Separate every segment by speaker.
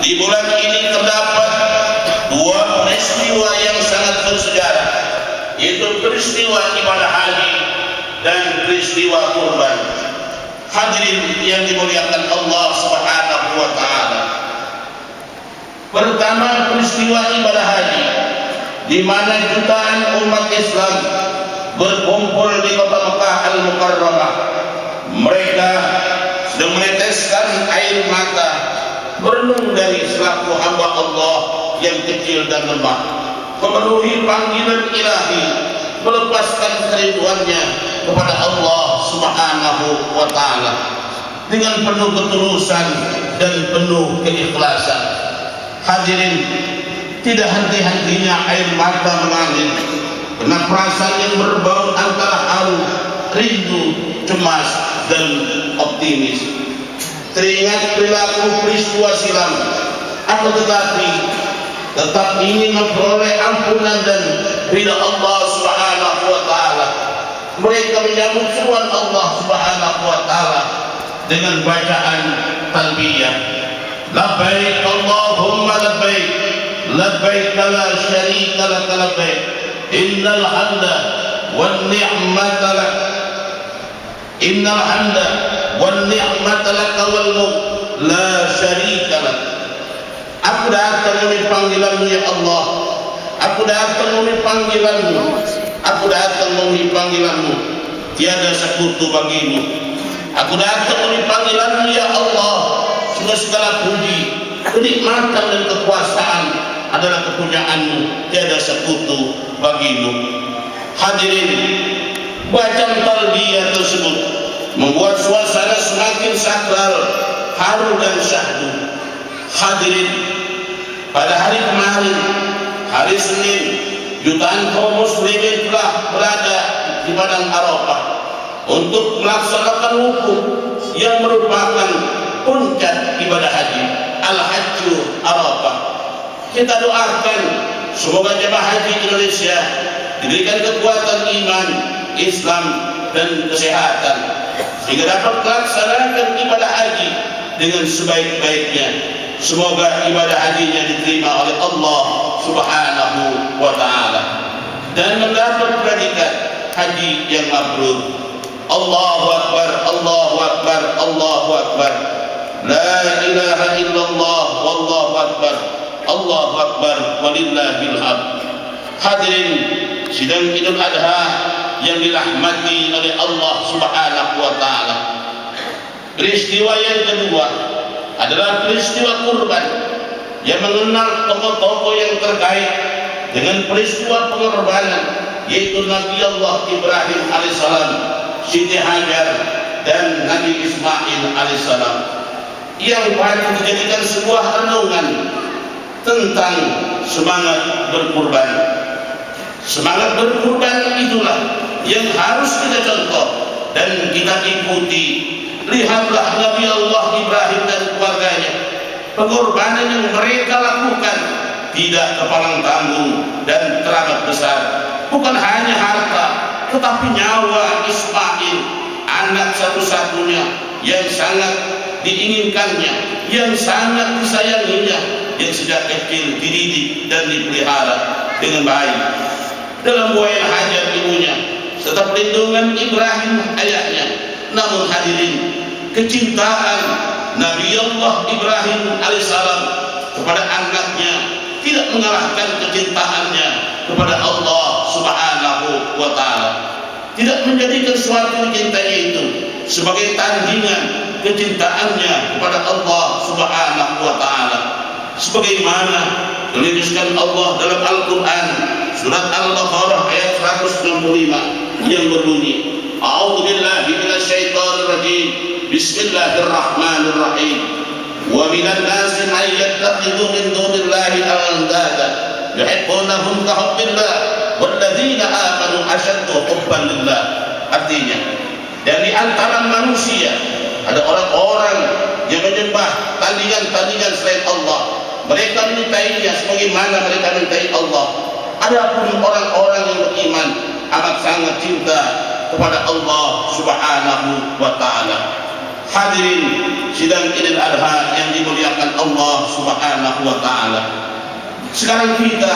Speaker 1: Di bulan ini terdapat dua peristiwa yang sangat bersejarah, yaitu peristiwa ibadah haji dan peristiwa kurban. Hadirin yang dimuliakan Allah Subhanahu wa taala. Pertama, peristiwa ibadah haji, di mana jutaan umat Islam berkumpul di kota Mekah Al-Mukarramah. Mereka sedang meneteskan air mata, merenung dari selaku hamba Allah yang kecil dan lemah, memenuhi panggilan ilahi, melepaskan kerinduannya kepada Allah Subhanahu wa taala dengan penuh ketulusan dan penuh keikhlasan. Hadirin, tidak henti-hentinya air mata mengalir karena perasaan yang berbau antara haru, rindu, cemas dan optimis. Teringat perilaku peristiwa silam, akan tetapi tetap ingin memperoleh ampunan dan ridha Allah Subhanahu wa taala. Mereka menyambut seruan Allah Subhanahu wa taala dengan bacaan talbiyah. Labbaik Allahumma labbaik, labbaik la syarika lak labbaik, innal hamda wan ni'mata lak, innal hamda wan ni'mata lak wal mulk la syarika lak. Aku datang memenuhi panggilanmu ya Allah, aku datang memenuhi panggilanmu, aku datang memenuhi panggilanmu, tiada sekutu bagimu. Aku datang memenuhi panggilanmu ya Allah, sungguh segala puji, kenikmatan dan kekuasaan adalah kepunyaanmu, tiada sekutu bagimu. Hadirin, bacaan talbiyah tersebut membuat suasana semakin sakral, haru dan syahdu. Hadirin, pada hari kemarin, hari Senin, jutaan kaum muslimin telah berada di padang Arafah untuk melaksanakan wukuf yang merupakan puncak ibadah haji, Al-Hajju Arafah. Kita doakan semoga jemaah haji Indonesia diberikan kekuatan iman, Islam dan kesehatan sehingga dapat melaksanakan ibadah haji dengan sebaik-baiknya. Semoga ibadah hajinya diterima oleh Allah Subhanahu wa taala dan mendapat predikat haji yang mabrur. Allahu akbar, Allahu akbar, Allahu akbar. La ilaha illallah wallahu akbar, Allahu akbar walillahil hamd. Hadirin sidang Idul Adha yang dirahmati oleh Allah Subhanahu wa taala. Peristiwa yang kedua adalah peristiwa kurban yang mengenal tokoh-tokoh yang terkait dengan peristiwa pengorbanan, yaitu Nabi Allah Ibrahim alaihissalam, Siti Hajar dan Nabi Ismail alaihissalam, yang patut dijadikan sebuah renungan tentang semangat berkurban. Semangat berkurban itulah yang harus kita contoh dan kita ikuti. Lihatlah Nabi Allah Ibrahim dan keluarganya, pengorbanan yang mereka lakukan tidak kepalang tanggung dan teramat besar. Bukan hanya harta, tetapi nyawa Ismail, anak satu-satunya yang sangat diinginkannya, yang sangat disayanginya, yang sejak kecil dididik dan dipelihara dengan baik dalam buayan Hajar ibunya serta perlindungan Ibrahim ayahnya. Namun hadirin, kecintaan Nabi Allah Ibrahim alaihissalam kepada anaknya tidak mengalahkan kecintaannya kepada Allah Subhanahu wa taala. Tidak menjadikan suatu cintanya itu sebagai tandingan kecintaannya kepada Allah Subhanahu wa taala. Sebagaimana dijelaskan Allah dalam Al-Qur'an surat Al-Baqarah ayat 165 yang berbunyi, A'udzu billahi minasyaitonir rajim. Bismillahirrahmanirrahim. Wa minan nasi may yattakhidhu min dunillahi andada yuhibbunahum ka hubbillah walladzina amanu ashaddu hubban lillah. Artinya, dari antara manusia ada orang-orang yang menyembah tandingan-tandingan selain Allah. Mereka menyintainya sebagaimana mereka mencintai Allah. Adapun orang-orang yang beriman amat sangat cinta kepada Allah Subhanahu wa taala. Hadirin sidang Idul Adha yang dimuliakan Allah Subhanahu Subhanahu wa ta'ala. Sekarang kita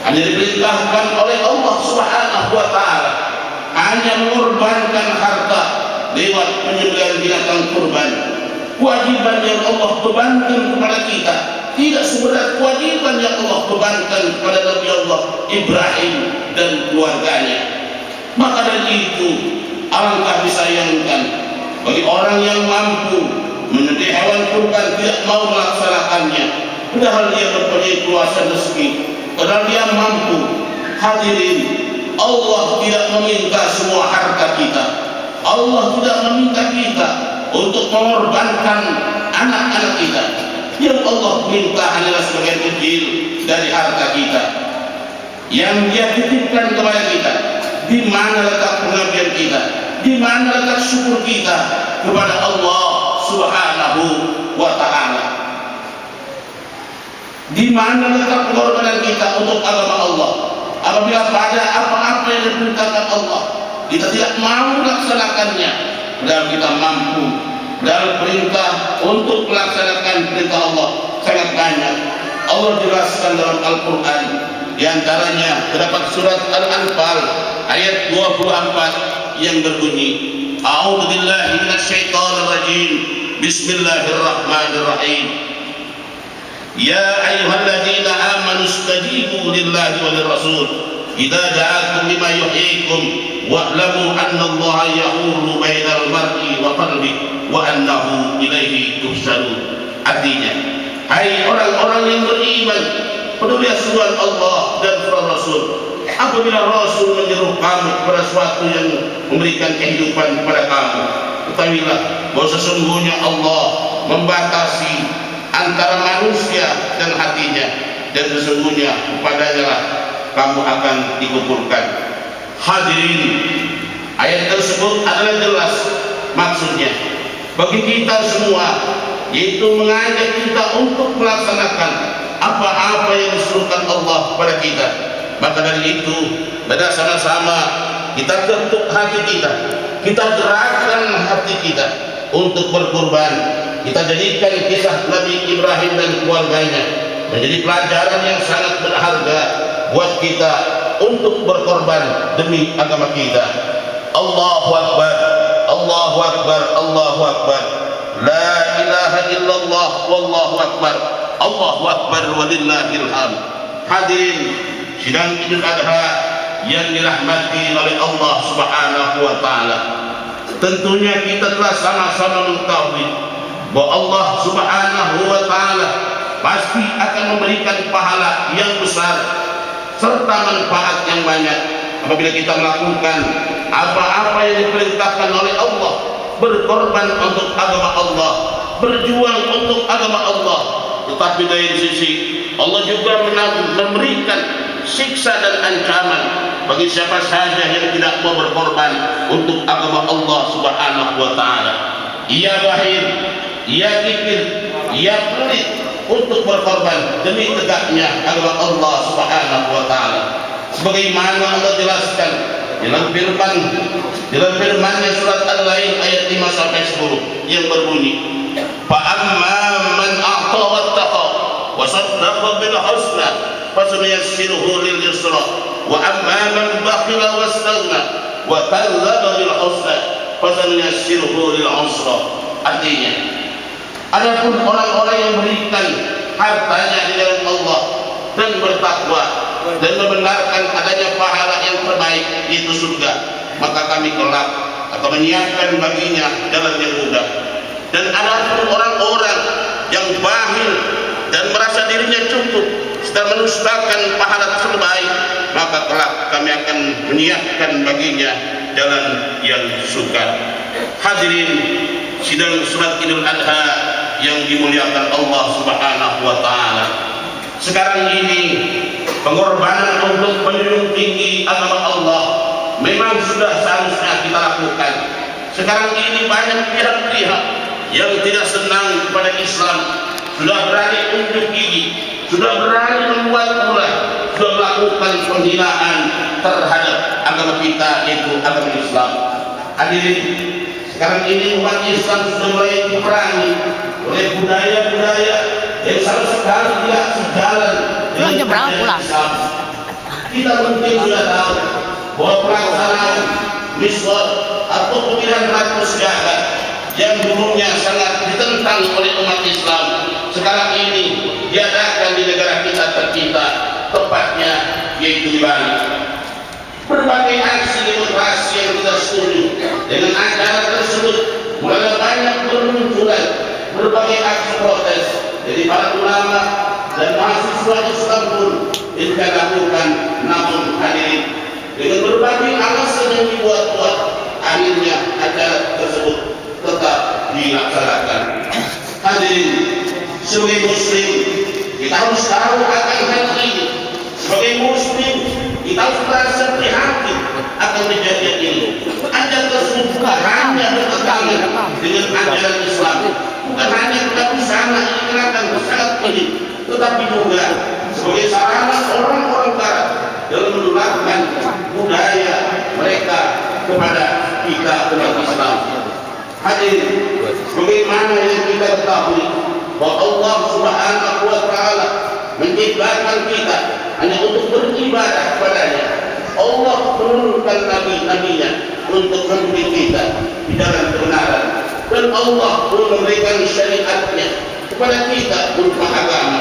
Speaker 1: hanya diperintahkan oleh Allah Subhanahu wa ta'ala hanya mengorbankan harta lewat penyembelihan binatang kurban. Kewajiban yang Allah bebankan kepada kita tidak seberat kewajiban yang Allah bebankan kepada Nabi Allah Ibrahim dan keluarganya. Maka dari itu alangkah disayangkan bagi orang yang mampu menyembelih hewan kurban tidak mau melaksanakannya, padahal dia mempunyai kuasa rezeki, padahal dia mampu. Hadirin, Allah tidak meminta semua harta kita. Allah tidak meminta kita untuk mengorbankan anak-anak kita. Yang Allah minta hanyalah sebagian kecil dari harta kita yang Dia titipkan kepada kita. Di mana letak pengabdian kita? Di mana letak syukur kita kepada Allah Subhanahu wa ta'ala? Di mana letak pengorbanan kita untuk agama Allah? Apabila pada apa-apa yang diperintahkan Allah kita tidak mau melaksanakannya, padahal kita mampu. Dalam perintah untuk melaksanakan perintah Allah sangat banyak. Allah jelaskan dalam Al-Quran, di antaranya terdapat surat Al-Anfal ayat 24 yang berbunyi, A'udzu billahi minasyaitonir rajim. Bismillahirrahmanirrahim. Ya ayyuhalladzina amanu istajibu lillahi walir rasul idza da'akum lima yuhyikum wa'lamu anna Allaha yahulu bainal mar'i wa qalbihi wa annahu ilaihi tuhsyarun. Artinya, hai orang-orang yang beriman, pedulilah seruan Allah dan seruan Rasul. Apabila Rasul menyeru kamu kepada sesuatu yang memberikan kehidupan kepada kamu, ketahuilah bahwa sesungguhnya Allah membatasi antara manusia dan hatinya, dan sesungguhnya kepadanya lah kamu akan dikumpulkan. Hadirin, ayat tersebut adalah jelas maksudnya bagi kita semua, yaitu mengajak kita untuk melaksanakan apa-apa yang disuruhkan Allah kepada kita. Maka dari itu, pada sama-sama kita ketuk hati kita, kita gerakkan hati kita untuk berkorban. Kita jadikan kisah Nabi Ibrahim dan keluarganya menjadi pelajaran yang sangat berharga buat kita untuk berkorban demi agama kita. Allahu Akbar, Allahu Akbar, Allahu Akbar. La ilaha illallah, wallahu akbar. Allahu Akbar walillahil hamd. Hadirin sidang Idul Adha yang dirahmati oleh Allah Subhanahu wa ta'ala, tentunya kita telah sama-sama mengetahui bahwa Allah Subhanahu wa ta'ala pasti akan memberikan pahala yang besar serta manfaat yang banyak apabila kita melakukan apa-apa yang diperintahkan oleh Allah, berkorban untuk agama Allah, berjuang untuk agama Allah. Tetapi dari sisi Allah juga memberikan siksa dan ancaman bagi siapa saja yang tidak mau berkorban untuk agama Allah Subhanahu wa ta'ala. Ia bahir, ia kikir, ia pelit untuk berkorban demi tegaknya agama Allah Subhanahu wa ta'ala. Sebagaimana Allah jelaskan dalam firman-Nya surat Al-Lail ayat 5 sampai 10 yang berbunyi, fa amma man a'ta wattaqa wa saddaqa bil husna fasanuyassiruhu lil yusra wa amma man bakhila wastaghna wa kadzdzaba bil husna fasanuyassiruhu lil usra. Artinya, adapun orang-orang yang berikan hartanya di jalan Allah dan bertakwa dan membenarkan adanya pahala yang terbaik, yaitu surga, maka kami kelak akan menyiapkan baginya jalan yang mudah. Dan adapun orang-orang yang bakhil dan merasa dirinya cukup sedang menustakan pahala terbaik, maka kelak kami akan menyiapkan baginya jalan yang sukar. Hadirin sidang surat Idul Adha yang dimuliakan Allah Subhanahu wa ta'ala, sekarang ini pengorbanan untuk menjunjung tinggi agama Allah memang sudah seharusnya kita lakukan. Sekarang ini banyak pihak-pihak yang tidak senang kepada Islam sudah berani unjuk gigi, sudah berani membuat ulah, sudah melakukan penghinaan terhadap agama kita, yaitu agama Islam. Hadirin, sekarang ini umat Islam sudah mulai diperangi oleh budaya-budaya yang sama sekali tidak sejalan
Speaker 2: Pulang jam berapa pulang?
Speaker 1: Islam. Kita mungkin sudah tahu bahwa pelaksanaan miswak atau pemilihan ratus jahat yang dulunya sangat ditentang oleh umat Islam sekarang ini diadakan di negara kita tercinta, tepatnya yaitu di Bali. Berbagai aksi demokrasi yang kita setuju dengan acara tersebut mulai banyak bermunculan berbagai aksi protes dari para ulama dan mahasiswa Islam pun kita lakukan. Namun hadirin, dengan berbagai alasan yang dibuat-buat, akhirnya acara tersebut tetap dilaksanakan. Hadirin, sebagai muslim kita harus tahu akan hal ini. Sebagai muslim kita harus merasa prihatin akan kejadian ini. Ajaran tersebut bukan hanya bertentangan dengan ajaran Islam, bukan hanya kita bersama ingin sangat ini, tetapi juga sebagai sarana orang-orang Barat dalam menularkan budaya mereka kepada kita umat Islam. Hadirin, bagaimana yang kita ketahui bahwa Allah Subhanahu wa Ta'ala menciptakan kita hanya untuk beribadah kepadanya. Allah menurunkan nabi-nabinya untuk membimbing kita di dalam kebenaran, dan Allah memberikan syariatnya kepada kita berupa agama.